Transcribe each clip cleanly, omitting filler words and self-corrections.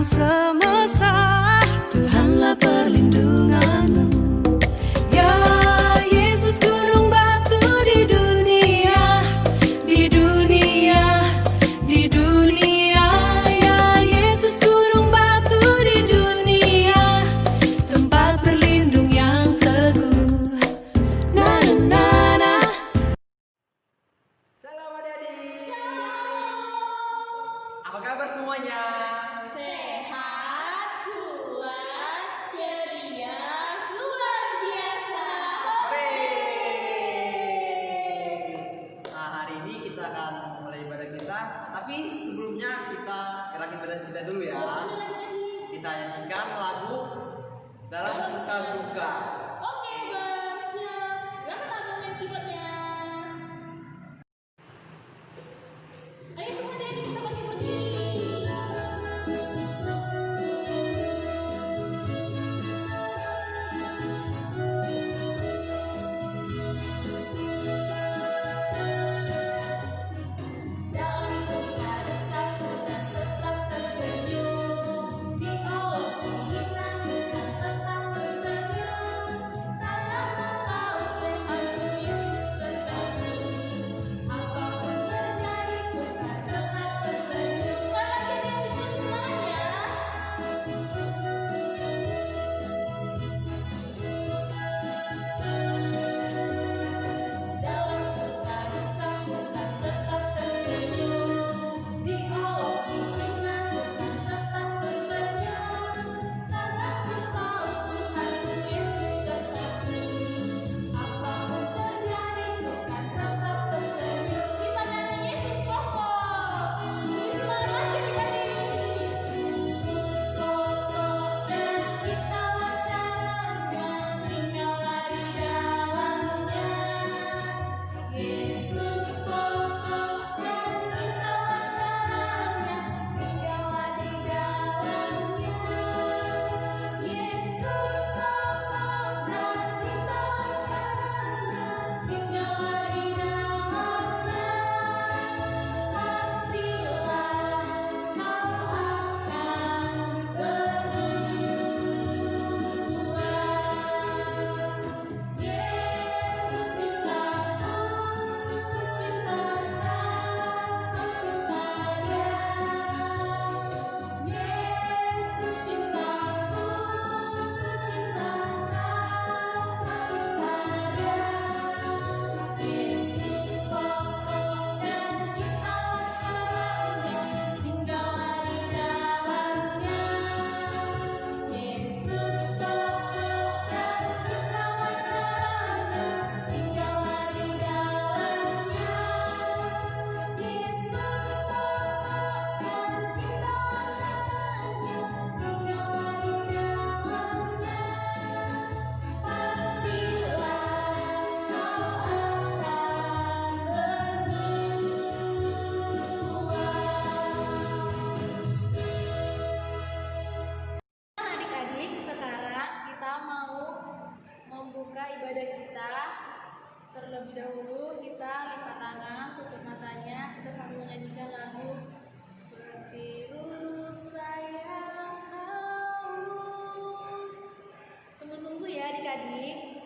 semesta, Tuhanlah perlindunganmu. Ya Yesus, gunung batu di dunia, di dunia, di dunia. Ya Yesus, gunung batu di dunia, tempat berlindung yang teguh. Na na na. Shalom adik-adik. Apa kabar semuanya? Sehat, kuat, ceria, luar biasa. Hore! Nah, hari ini kita akan mulai ibadah kita. Tapi sebelumnya kita gerakin badan kita dulu ya. Bener adik-adik. Kita nyanyikan lagu dalam sisa duka. Oke, Bang, siap. Silakan abang main keyboardnya. Ayo semua adik-adik kita pakai berdiri. Dalam suka dukaku dan tetap tersenyum, di awal kehilangan dan tetap tersenyum, karena tahu Tuhanku Yesus sertaku. Apapun terjadi ku kan tetap tersenyum. Selamat jadi adik-adik semuanya. Dalam suka dukaku kan tetap tersenyum, di awal kehilanganku kan tetap tersenyum, karena ku tahu Tuhanku Yesus sertaku. Apapun terjadi ku kan tetap tersenyum. Kita nyanyi Yesus kokoh. Lebih semangat adik-adik. Kokoh dan kita caranya, tinggallah di dalamnya. Yesus kokoh dan kita caranya, tinggallah di dalamnya. Yesus kokoh dan kita caranya, tinggallah di dalamnya. Pastilah kau akan berdua. Yesus cintaku, ku cinta Kau, Kau cinta Dia. Yesus cintaku, ku cinta Kau, Kau cinta Dia. Yesus kokoh dan kita caranya, tinggallah di dalamnya. Yesus kokoh dan kita caranya, tinggallah di dalamnya. Yesus kokoh dan kita caranya, tinggallah di dalamnya. Pastilah kau akan berdua. Adik-adik, sekarang kita mau membuka ibadah kita. Terlebih dahulu kita lipat tangan, tutup matanya, kita sambil menyanyikan lagu Bertirus sayang haus. Sungguh-sungguh ya adik-adik.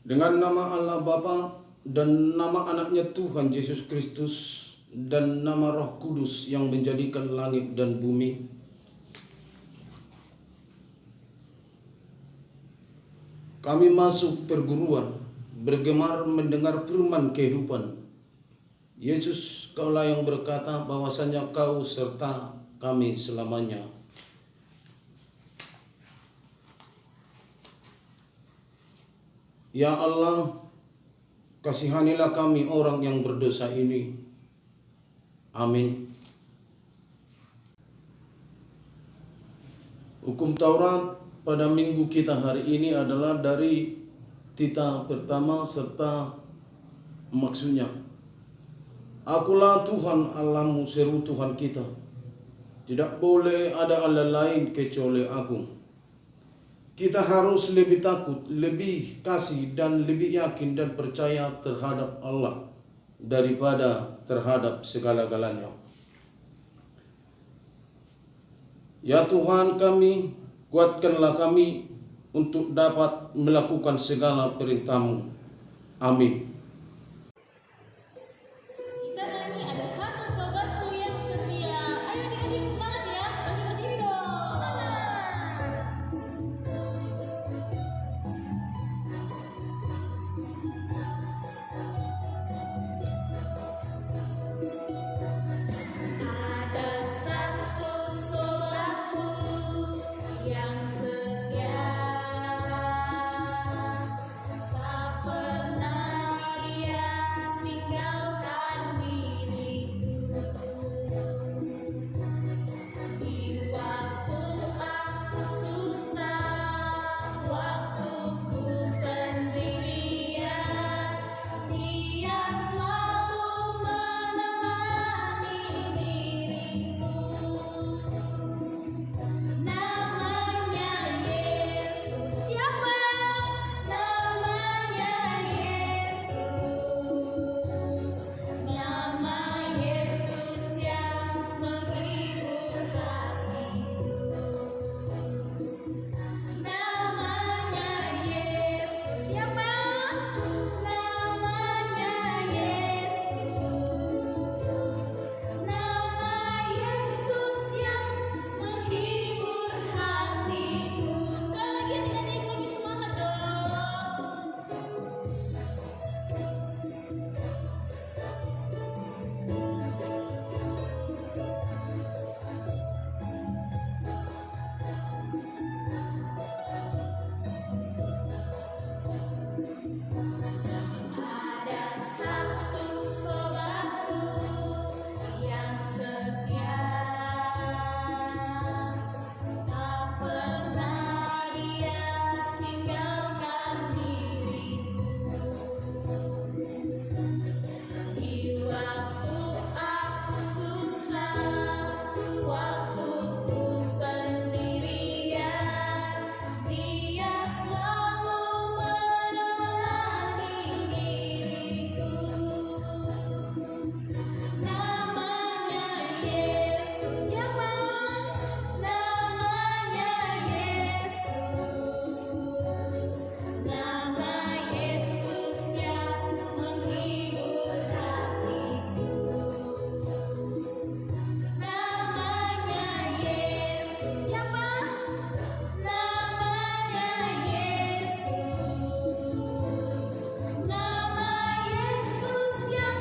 Dengan nama Allah Bapa dan nama anaknya Tuhan Yesus Kristus dan nama Roh Kudus yang menjadikan langit dan bumi, kami masuk perguruan, bergemar mendengar firman kehidupan. Yesus, Kaulah yang berkata bahwasanya Kau serta kami selamanya. Ya Allah, kasihanilah kami orang yang berdosa ini. Amin. Hukum Taurat pada minggu kita hari ini adalah dari tita pertama serta maksudnya. Akulah Tuhan Allahmu, seru Tuhan kita. Tidak boleh ada Allah lain kecuali Aku. Kita harus lebih takut, lebih kasih dan lebih yakin dan percaya terhadap Allah daripada terhadap segala-galanya. Ya Tuhan kami, kuatkanlah kami untuk dapat melakukan segala perintah-Mu. Amin. Kita nyanyi ada satu sobatku yang setia. Ayo adik-adik semangat ya, berdiri dong. Semangat. Ada satu sobatku yang setia, tak pernah dia tinggalkan diriku. Di waktu aku susah, waktu ku sendirian, dia selalu menemani diriku. Namanya Yesus. Siapa? Namanya Yesus. Nama Yesus yang menghibur hatiku. Namanya Yesus. Siapa? Namanya Yesus. Nama Yesus yang menghibur hatiku. Sekali lagi adik-adik, lebih semangat dong. Ada satu sobatku yang setia, tak pernah dia tinggalkan diriku. Di waktu aku susah, waktu ku sendirian, dia selalu menemani diriku. Namanya Yesus. Siapa? Namanya Yesus. Nama Yesus yang menghibur hatiku. Namanya Yesus. Siapa? Namanya Yesus. Nama Yesus yang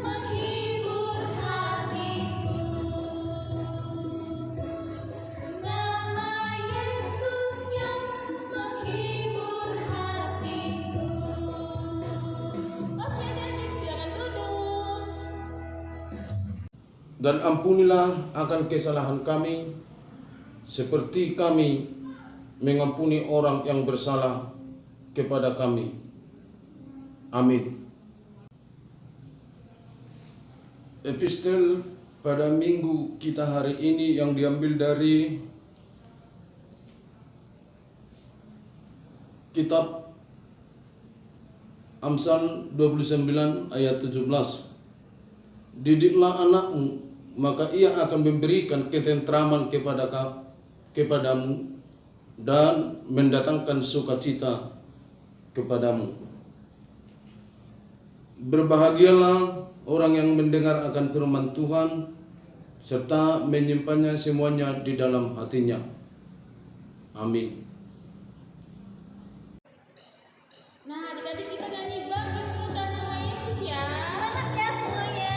menghibur hatiku. Nama Yesus yang menghibur hatiku. Oke, adik-adik, silakan duduk. Dan ampunilah akan kesalahan kami, seperti kami mengampuni orang yang bersalah kepada kami. Amin. Epistel pada minggu kita hari ini yang diambil dari kitab Amsal 29 ayat 17. Didiklah anakmu, maka ia akan memberikan ketentraman kepadamu dan mendatangkan sukacita kepadamu. Berbahagialah orang yang mendengar akan firman Tuhan serta menyimpannya semuanya di dalam hatinya. Amin. Nah, adik-adik kita nyanyi bagi semoga nama Yesus ya. Selamat ya semuanya.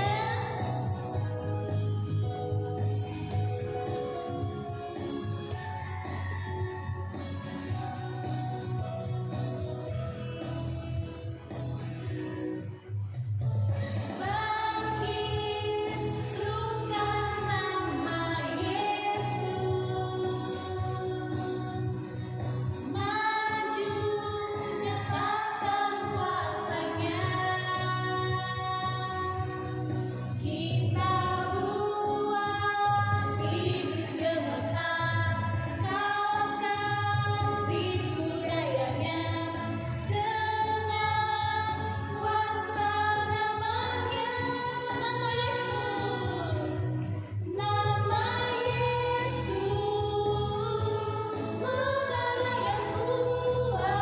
Bangkit, serukan nama Yesus. Maju, nyatakan kuasa-Nya. Kita buat iblis gemetar, kalahkan tipu dayanya. Dengan kuasa namanya, nama Yesus, nama Yesus, menara yang kuat,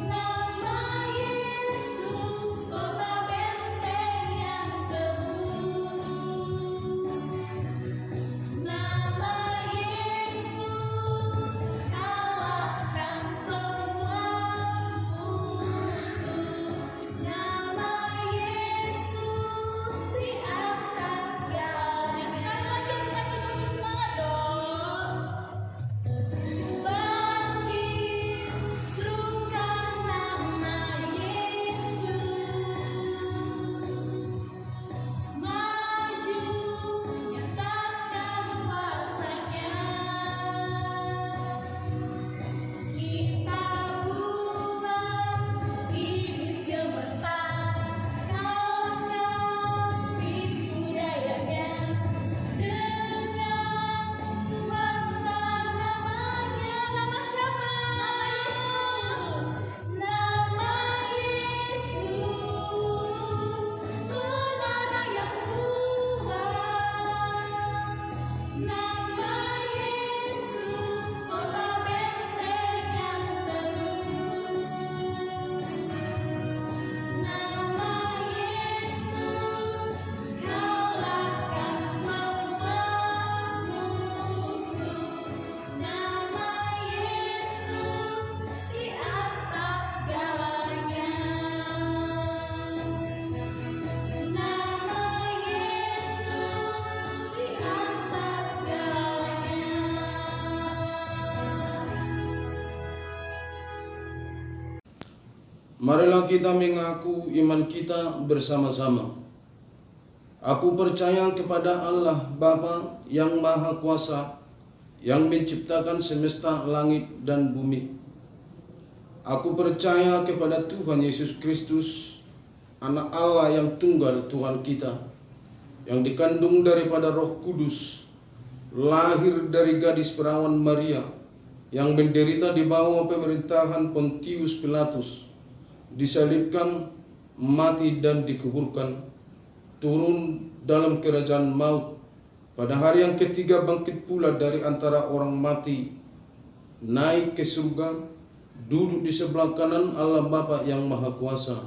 nama Yesus, kota benteng yang teguh, nama Yesus, kalahkan semua musuh, nama Yesus di atas segalanya. Sekali lagi kita bersemangat dong. Bangkit, serukan nama Yesus. Maju, nyatakan kuasa-Nya. Kita buat iblis gemetar, kalahkan tipu dayanya. Dengan kuasa namanya, nama siapa? Nama Yesus, nama Yesus, menara yang kuat, nama Yesus, kota benteng yang teguh, nama Yesus, kalahkan semua musuh, nama Yesus di atas segalanya, nama Yesus di atas segalanya. Marilah kita mengaku iman kita bersama-sama. Aku percaya kepada Allah Bapa yang Maha Kuasa, yang menciptakan semesta langit dan bumi. Aku percaya kepada Tuhan Yesus Kristus, Anak Allah yang tunggal Tuhan kita, yang dikandung daripada Roh Kudus, lahir dari gadis perawan Maria, yang menderita di bawah pemerintahan Pontius Pilatus, disalibkan, mati dan dikuburkan, turun dalam kerajaan maut, pada hari yang ketiga bangkit pula dari antara orang mati, naik ke surga, duduk di sebelah kanan Allah Bapa yang Maha Kuasa,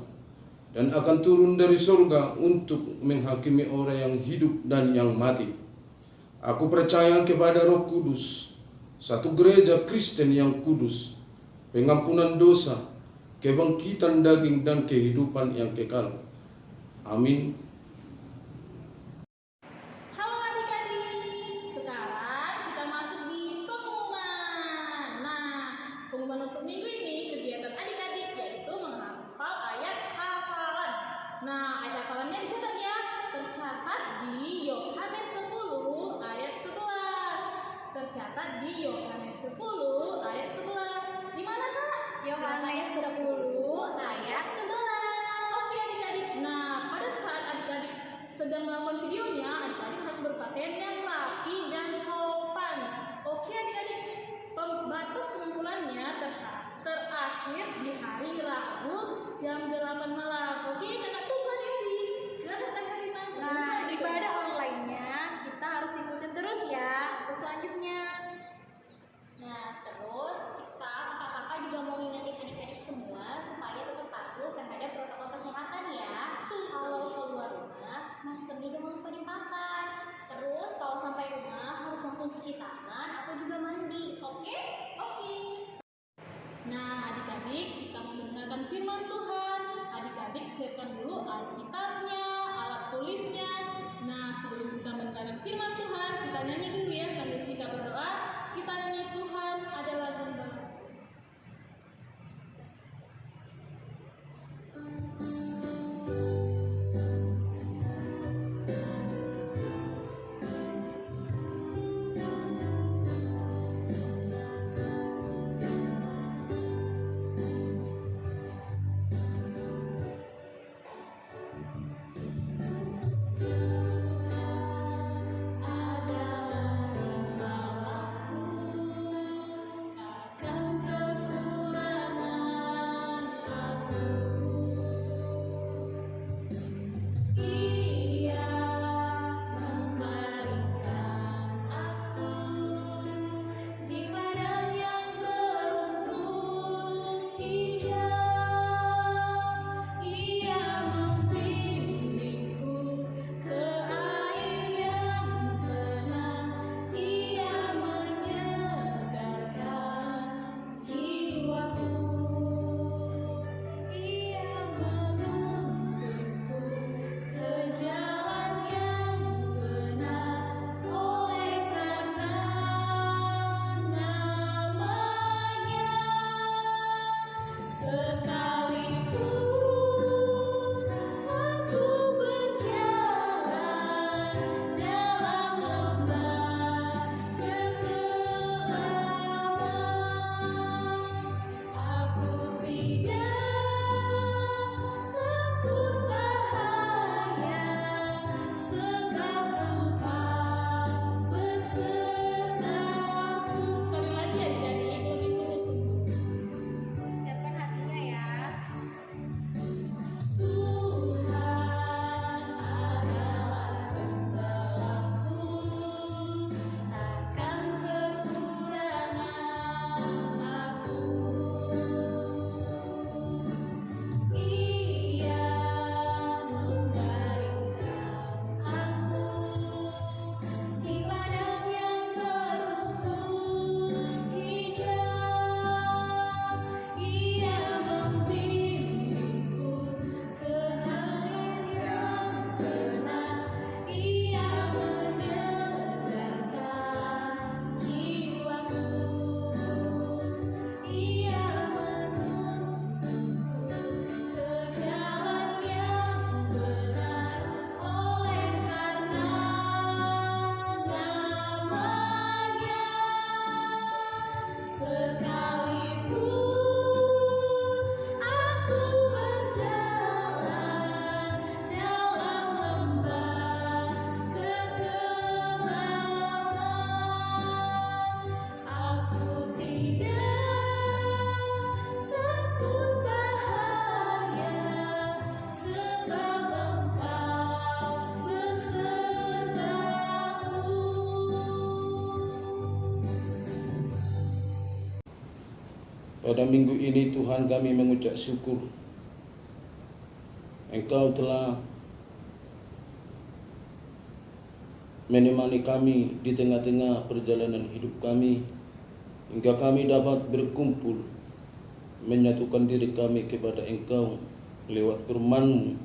dan akan turun dari surga untuk menghakimi orang yang hidup dan yang mati. Aku percaya kepada Roh Kudus, satu gereja Kristen yang kudus, pengampunan dosa, kebangkitan daging dan kehidupan yang kekal. Amin. Halo adik-adik, sekarang kita masuk di pengumuman. Nah, pengumuman untuk minggu ini kegiatan adik-adik yaitu menghafal ayat hafalan. Nah, ayat hafalannya dicatat ya, tercatat di Yohanes 10 ayat 11. Tercatat di Yohanes 10 ayat 11. Di mana Kak? Yohanes 10 ayat 11. Oke adik-adik. Nah, pada saat adik-adik sedang melakukan videonya, adik-adik harus berpakaian yang rapi dan sopan. Oke adik-adik. Batas pengumpulannya terakhir di hari Rabu jam 8 malam. Oke, kakak tunggu adik-adik. Silakan Kak Herina. Nah, ibadah online-nya kita harus ikutin terus ya untuk selanjutnya. Nah, terus kita kakak-kakak juga mau ngingetin adik-adik semua supaya tetap patuh terhadap protokol adik-adik kita mendengarkan firman Tuhan. Adik-adik siapkan dulu Alkitabnya, alat tulisnya. Nah, sebelum kita mendengarkan firman Tuhan, kita nyanyi dulu ya sambil kita berdoa. Kita nyanyi Tuhan adalah gembala. Pada minggu ini Tuhan kami mengucap syukur. Engkau telah menemani kami di tengah-tengah perjalanan hidup kami, hingga kami dapat berkumpul, menyatukan diri kami kepada Engkau lewat firman-Mu.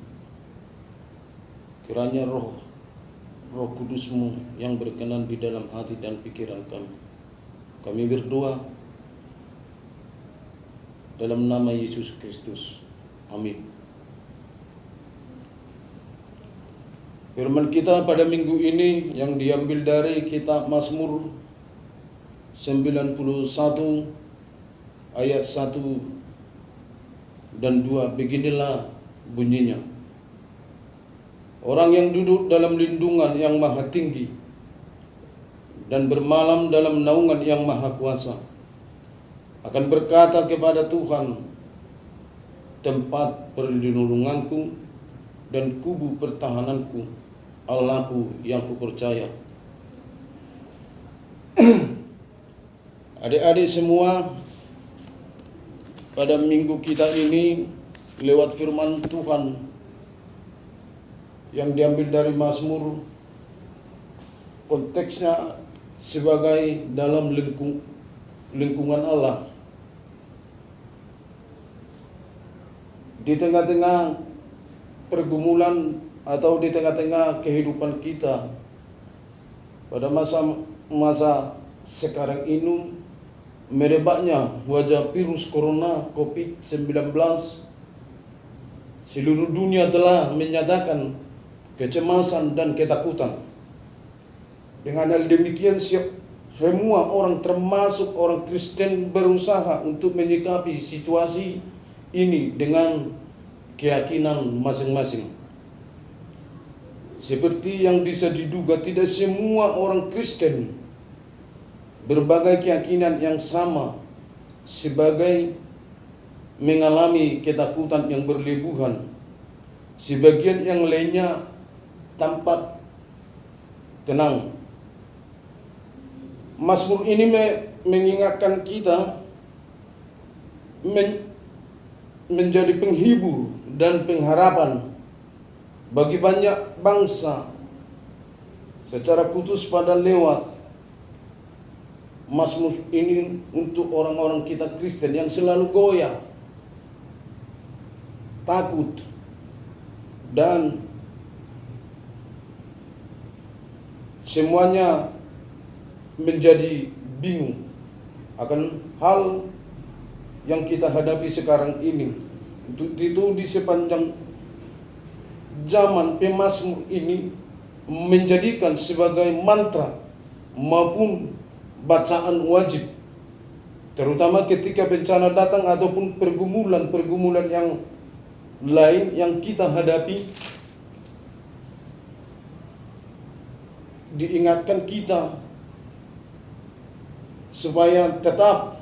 Kiranya Roh Kudus-Mu yang berkenan di dalam hati dan pikiran kami. Kami berdoa dalam nama Yesus Kristus. Amin. Firman kita pada minggu ini yang diambil dari kitab Mazmur 91 ayat 1 dan 2. Beginilah bunyinya. Orang yang duduk dalam lindungan yang maha tinggi dan bermalam dalam naungan yang maha kuasa akan berkata kepada Tuhan, tempat perlindunganku dan kubu pertahananku, Allahku yang kupercaya. Adik-adik semua, pada minggu kita ini lewat firman Tuhan yang diambil dari Mazmur, konteksnya sebagai dalam lingkungan Allah. di tengah-tengah pergumulan atau di tengah-tengah kehidupan kita pada masa sekarang ini, merebaknya wabah virus corona COVID-19, seluruh dunia telah menyatakan kecemasan dan ketakutan. Dengan hal demikian, semua orang termasuk orang Kristen berusaha untuk menyikapi situasi ini dengan keyakinan masing-masing. Seperti yang bisa diduga, tidak semua orang Kristen berbagai keyakinan yang sama, sebagai mengalami ketakutan yang berlebihan. Sebagian yang lainnya tampak tenang. Mazmur ini mengingatkan kita menjadi penghibur dan pengharapan bagi banyak bangsa secara khusus pada lewat Mazmur ini untuk orang-orang kita Kristen yang selalu goyah, takut, dan semuanya menjadi bingung akan hal yang kita hadapi sekarang ini. Untuk itu di sepanjang zaman pemazmur ini menjadikan sebagai mantra maupun bacaan wajib, terutama ketika bencana datang ataupun pergumulan yang lain yang kita hadapi. Diingatkan kita supaya tetap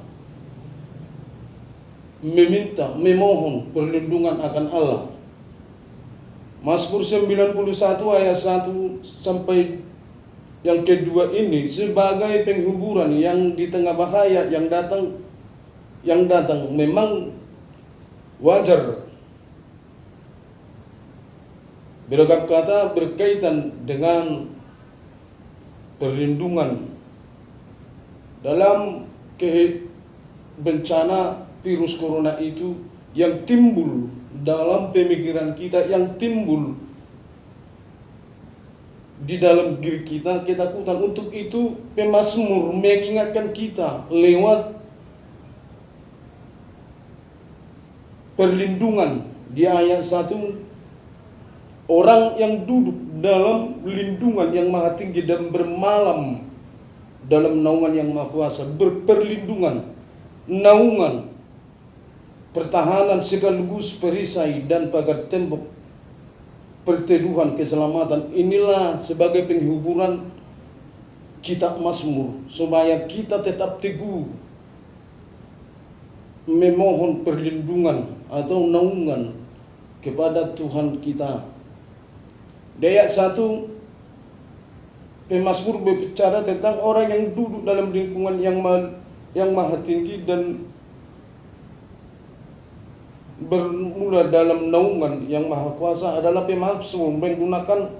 memohon perlindungan akan Allah. Mazmur 91 ayat 1 sampai yang kedua ini sebagai penghiburan yang di tengah bahaya yang datang memang wajar. Beragam kata berkaitan dengan perlindungan dalam bencana virus corona itu yang timbul dalam pemikiran kita, yang timbul di dalam diri kita ketakutan. Untuk itu pemazmur mengingatkan kita lewat perlindungan di ayat 1, orang yang duduk dalam lindungan yang maha tinggi dan bermalam dalam naungan yang maha kuasa, berperlindungan, naungan, pertahanan sekaligus perisai dan pagar tembok, perteduhan keselamatan. Inilah sebagai penghiburan kita Mazmur, supaya kita tetap teguh memohon perlindungan atau naungan kepada Tuhan kita. Di ayat 1 pemazmur berbicara tentang orang yang duduk dalam lingkungan yang maha tinggi dan bermula dalam naungan yang maha kuasa. Adalah pemazmur menggunakan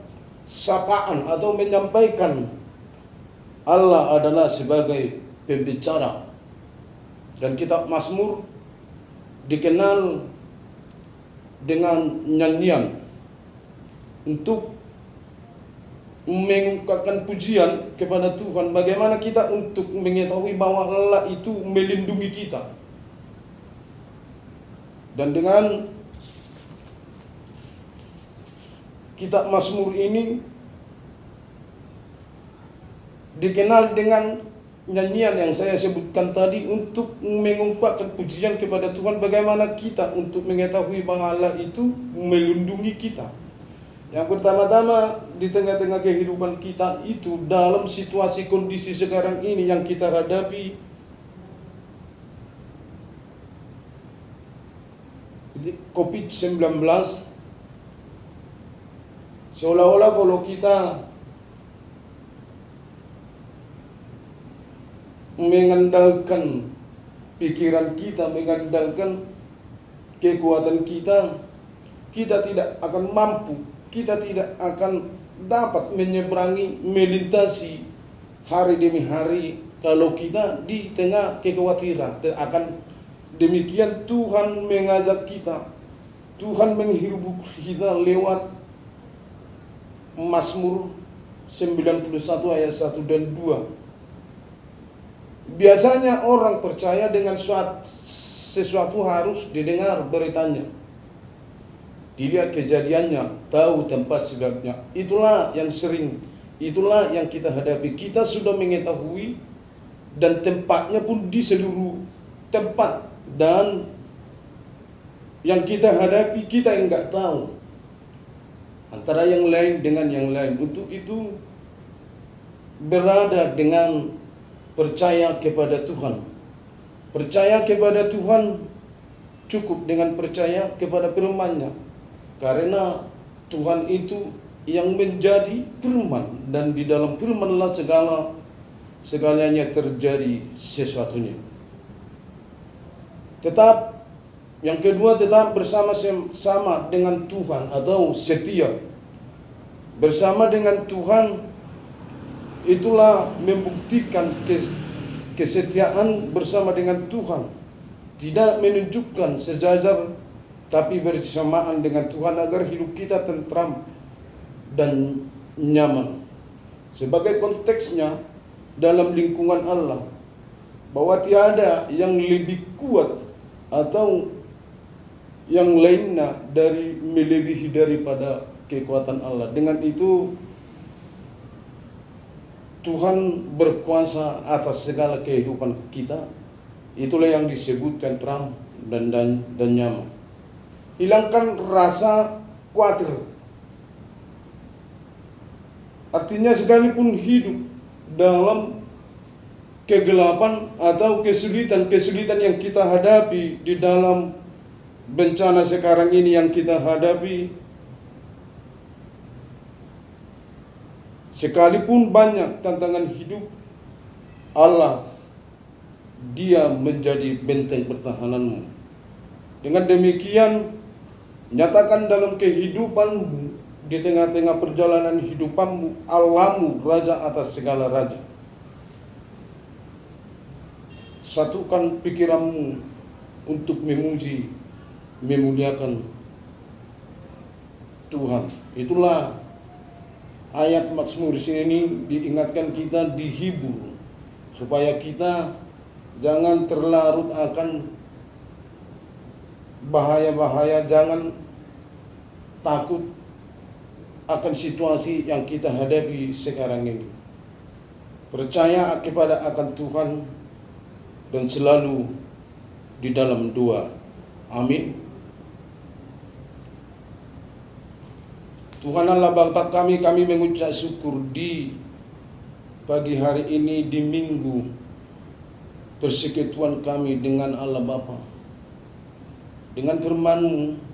sapaan atau menyampaikan Allah adalah sebagai pembicara. Dan kitab Mazmur dikenal dengan nyanyian untuk mengungkapkan pujian kepada Tuhan. Bagaimana kita untuk mengetahui bahwa Allah itu melindungi kita. Dan dengan kitab Mazmur ini dikenal dengan nyanyian yang saya sebutkan tadi untuk mengungkapkan pujian kepada Tuhan. Bagaimana kita untuk mengetahui bahwa Allah itu melindungi kita. Yang pertama-tama di tengah-tengah kehidupan kita itu, dalam situasi kondisi sekarang ini yang kita hadapi, COVID-19, seolah-olah kalau kita mengandalkan pikiran kita, mengandalkan kekuatan kita, kita tidak akan mampu, kita tidak akan dapat menyeberangi, melintasi hari demi hari kalau kita di tengah kekhawatiran. Akan demikian Tuhan mengajak kita Tuhan menghidup kita lewat Mazmur 91 ayat 1 dan 2. Biasanya orang percaya dengan sesuatu harus didengar beritanya, dilihat kejadiannya, tahu tempat sebabnya. Itulah yang kita hadapi. Kita sudah mengetahui dan tempatnya pun di seluruh tempat, dan yang kita hadapi kita enggak tahu antara yang lain dengan yang lain. Untuk itu berada dengan percaya kepada Tuhan. Percaya kepada Tuhan cukup dengan percaya kepada firman-Nya, karena Tuhan itu yang menjadi firman, dan di dalam firman-Lah segalanya terjadi sesuatunya. Yang kedua, tetap bersama-sama dengan Tuhan atau setia. Bersama dengan Tuhan itulah membuktikan kesetiaan bersama dengan Tuhan. Tidak menunjukkan sejajar, tapi bersamaan dengan Tuhan agar hidup kita tentram dan nyaman. Sebagai konteksnya dalam lingkungan Allah, bahwa tiada yang lebih kuat atau yang lainnya melebihi daripada kekuatan Allah. Dengan itu Tuhan berkuasa atas segala kehidupan kita. Itulah yang disebut tentram dan nyaman. Hilangkan rasa khawatir. Artinya sekalipun hidup dalam kegelapan atau kesulitan yang kita hadapi di dalam bencana sekarang ini yang kita hadapi, sekalipun banyak tantangan hidup, Allah, Dia menjadi benteng pertahananmu. Dengan demikian, nyatakan dalam kehidupanmu, di tengah-tengah perjalanan hidupanmu, Allahmu Raja atas segala raja. Satukan pikiranmu untuk memuji, memuliakan Tuhan. Itulah ayat Mazmur di sini diingatkan kita, dihibur, supaya kita jangan terlarut akan bahaya-bahaya, jangan takut akan situasi yang kita hadapi sekarang ini. Percaya akan Tuhan dan selalu di dalam doa. Amin. Tuhan Allah Bapa kami mengucap syukur di pagi hari ini, di minggu persekutuan kami dengan Allah Bapa. Dengan firman-Mu,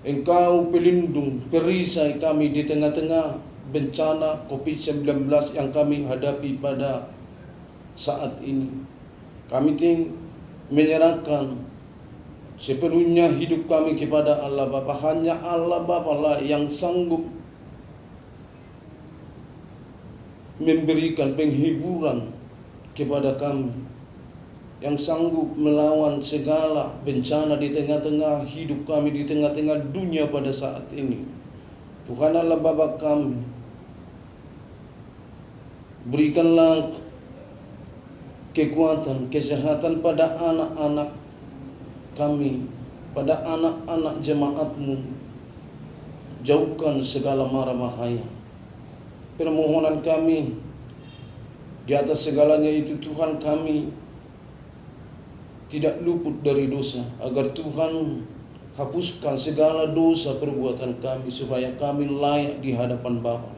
Engkau pelindung, perisai kami di tengah-tengah bencana COVID-19 yang kami hadapi pada saat ini. Kami menyerahkan sepenuhnya hidup kami kepada Allah Bapa. Hanya Allah Bapa lah yang sanggup memberikan penghiburan kepada kami, yang sanggup melawan segala bencana di tengah-tengah hidup kami, di tengah-tengah dunia pada saat ini. Tuhan Allah Bapa kami, berikanlah kekuatan, kesehatan pada anak-anak kami, pada anak-anak jemaat-Mu. Jauhkan segala mara bahaya. Permohonan kami di atas segalanya itu, Tuhan, kami tidak luput dari dosa, agar Tuhan hapuskan segala dosa perbuatan kami, supaya kami layak di hadapan Bapa.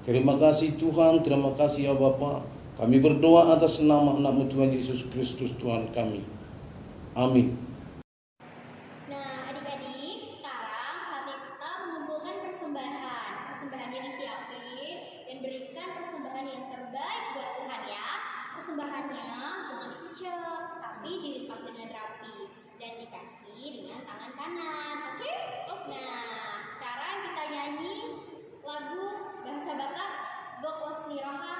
Terima kasih Tuhan, terima kasih ya Bapa. Kami berdoa atas nama anak-Mu Tuhan Yesus Kristus Tuhan kami. Amin. Nah, adik-adik, sekarang saatnya kita mengumpulkan persembahan. Persembahannya disiapin dan berikan persembahan yang terbaik buat Tuhan ya. Persembahannya jangan dikucek, tapi dilipat dengan rapi dan dikasih dengan tangan kanan. Oke? Nah, sekarang kita nyanyi lagu bahasa Batak, Gokos Niroha.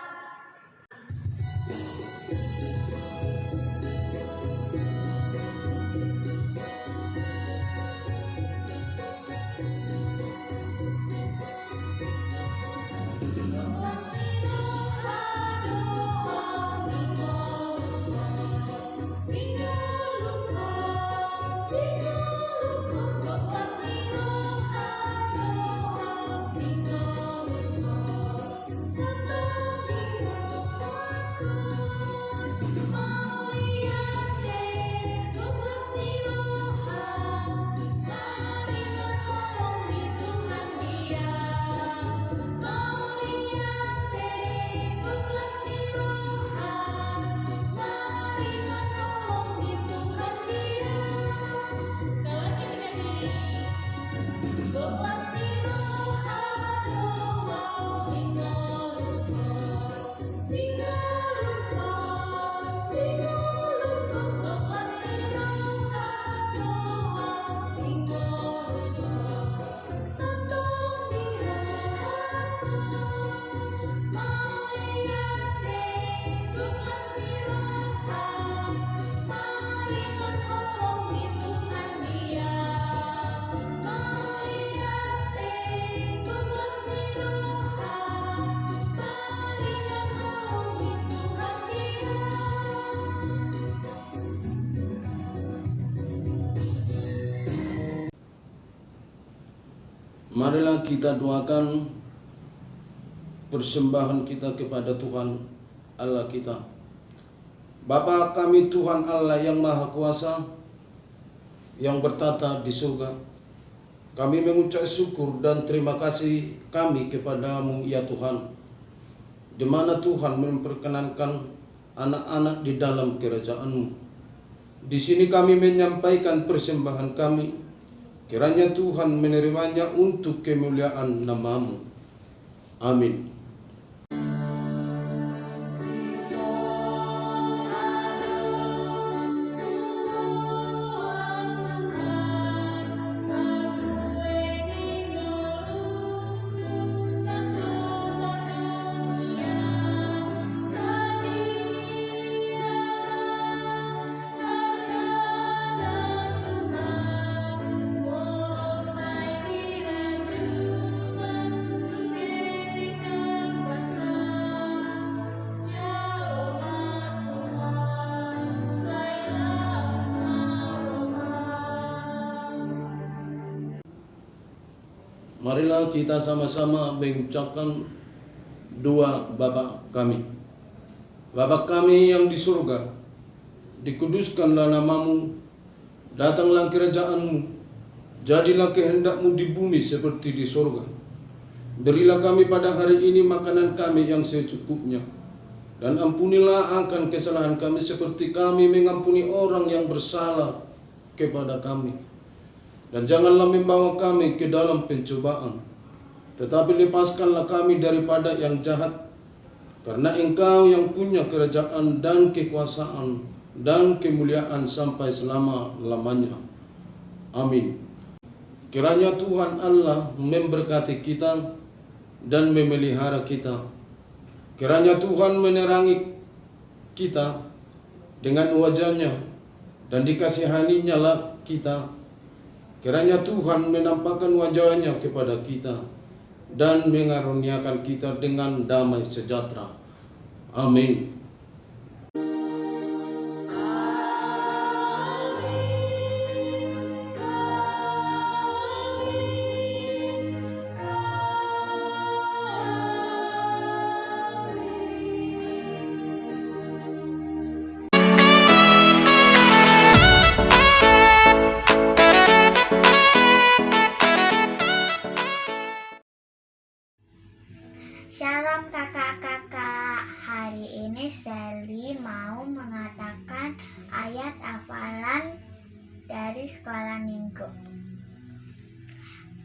Marilah kita doakan persembahan kita kepada Tuhan Allah kita. Bapa kami Tuhan Allah yang Maha Kuasa, yang bertata di surga, kami mengucap syukur dan terima kasih kami kepadamu ya Tuhan, di mana Tuhan memperkenankan anak-anak di dalam kerajaan-Mu. Di sini kami menyampaikan persembahan kami, kiranya Tuhan menerimanya untuk kemuliaan nama-Mu. Amin. Marilah kita sama-sama mengucapkan doa Bapa kami. Bapa kami yang di surga, dikuduskanlah nama-Mu, datanglah kerajaan-Mu, jadilah kehendak-Mu di bumi seperti di surga. Berilah kami pada hari ini makanan kami yang secukupnya, dan ampunilah akan kesalahan kami seperti kami mengampuni orang yang bersalah kepada kami. Dan janganlah membawa kami ke dalam pencobaan, tetapi lepaskanlah kami daripada yang jahat, karena Engkau yang punya kerajaan dan kekuasaan dan kemuliaan sampai selama-lamanya. Amin. Kiranya Tuhan Allah memberkati kita dan memelihara kita. Kiranya Tuhan menerangi kita dengan wajah-Nya dan dikasihaninya lah kita. Kiranya Tuhan menampakkan wajah-Nya kepada kita dan mengaruniakan kita dengan damai sejahtera. Amin. Shalom kakak-kakak, hari ini Sally mau mengatakan ayat hafalan dari sekolah minggu.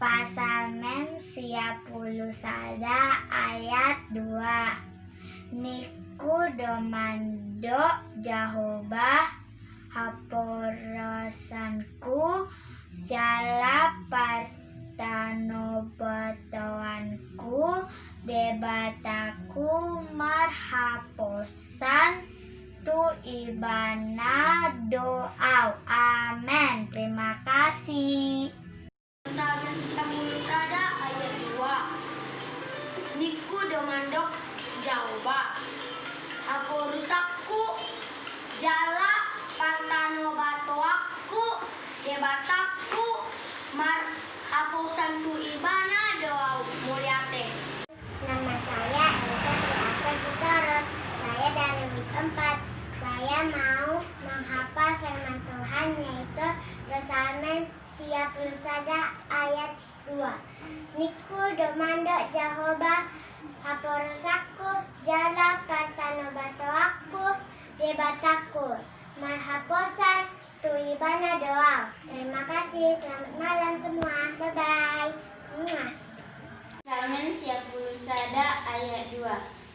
Pasamen siapulu sada ayat 2. Niku domando Jahoba haporosanku jala partanobatoanku debataku marhaposan tu ibana doa. Amin. Terima kasih. Pasamen siapulu sada ayat 2. Niku domandok Jahoba haporusakku jala partanobatoaku debataku marhaposan tu ibana doa mulyate. Nama saya Elsa Triaka Sitoros. Saya dari week 4. Saya mau menghafal firman Tuhan, yaitu Pasamen siapulu sada ayat 2. Niku domando Jahoba haporosaku jala partanobatoaku debataku marhaposan tu ibana doa. Terima kasih. Selamat malam semua. Bye-bye. Pasamen siapulu sada ayat 2.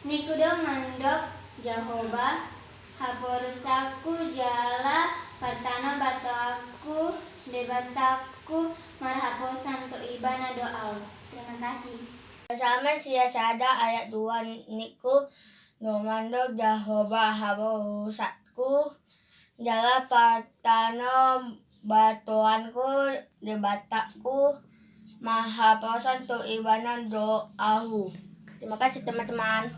Niku domandok Jahoba haporusaku jala partanobatoaku debataku marhaposan tu ibana doa. Terima kasih. Pasamen sada ayat 2. Niku domandok Jahoba haporusakku jala partanobatoanku debataku marhaposan tu ibana doahu. Terima kasih teman-teman.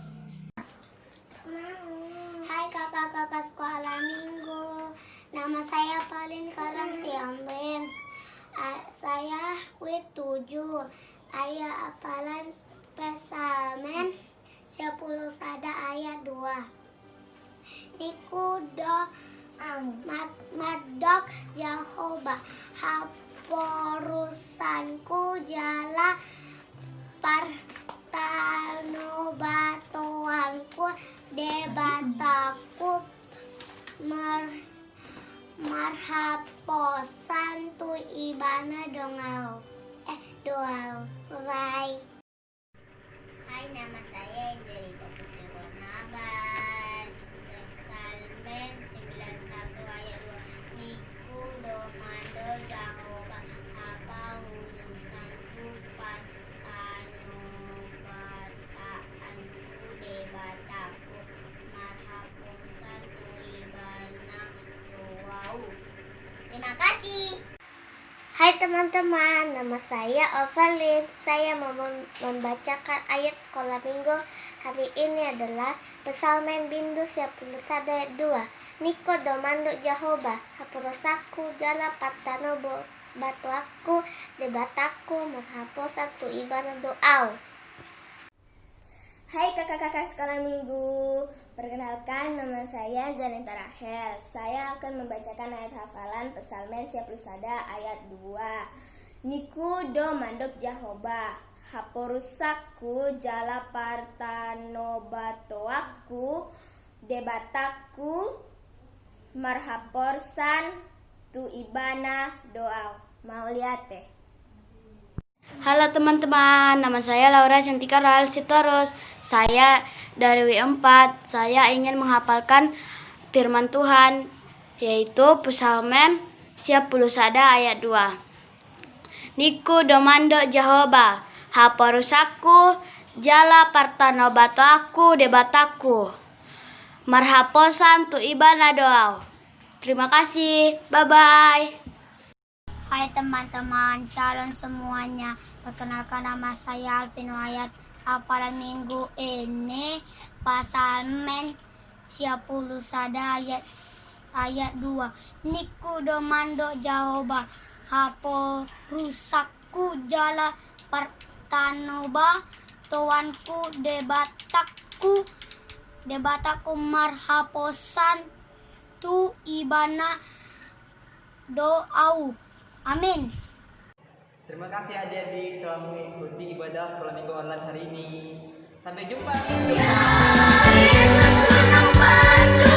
Hai kakak-kakak sekolah minggu. Nama saya Pauline Karang Siambeng. Saya week 7. Ayat hafalan Psalmen 10 ayat 2. Niku do madok Jehovah haporusanku jala partanobatuanku debataku marhaposan tu ibana doa. Bye. Hai, nama saya Angelita Putri Barnaban. Psalmen 91 ayat 2. Niku domando Jehovah apa urusanku patanobatanku debataku marhaposan tu ibana doau. Terima kasih. Hai teman-teman, nama saya Ovalin. Saya mau membacakan ayat sekolah minggu hari ini adalah Psalmen Bindu 10 ayat 2. Niko domando Jehovah, hapurosaku jala patano batuaku debataku marhaposan tu ibana doau. Hai kakak-kakak sekolah minggu, perkenalkan nama saya Zaneta Rahel. Saya akan membacakan ayat hafalan Psalmen 11 ayat 2. Niku do mandop Jehovah, haporusaku jala partanobatoaku debataku marhaporsan tu ibana doa. Mau lihat deh. Halo teman-teman, nama saya Laura Cantika Rahel Sitorus. Saya dari W4. Saya ingin menghafalkan firman Tuhan, yaitu Psalmen 10 ayat 2. Niku domando Jehovah, haporusaku jala partanobataku debataku marhaposan tu ibana doa. Terima kasih, bye-bye. Hai teman-teman, shalom semuanya. Perkenalkan nama saya Alvin Wayat. Hafalan minggu ini Psalmen 10 ayat 2. Niku domando Jehovah haporusaku jala partanoba tuanku debataku marhaposan tu ibana doau. Amin. Terima kasih adik-adik telah mengikuti ibadah sekolah minggu online hari ini. Sampai jumpa. Ya Yesus ku nomor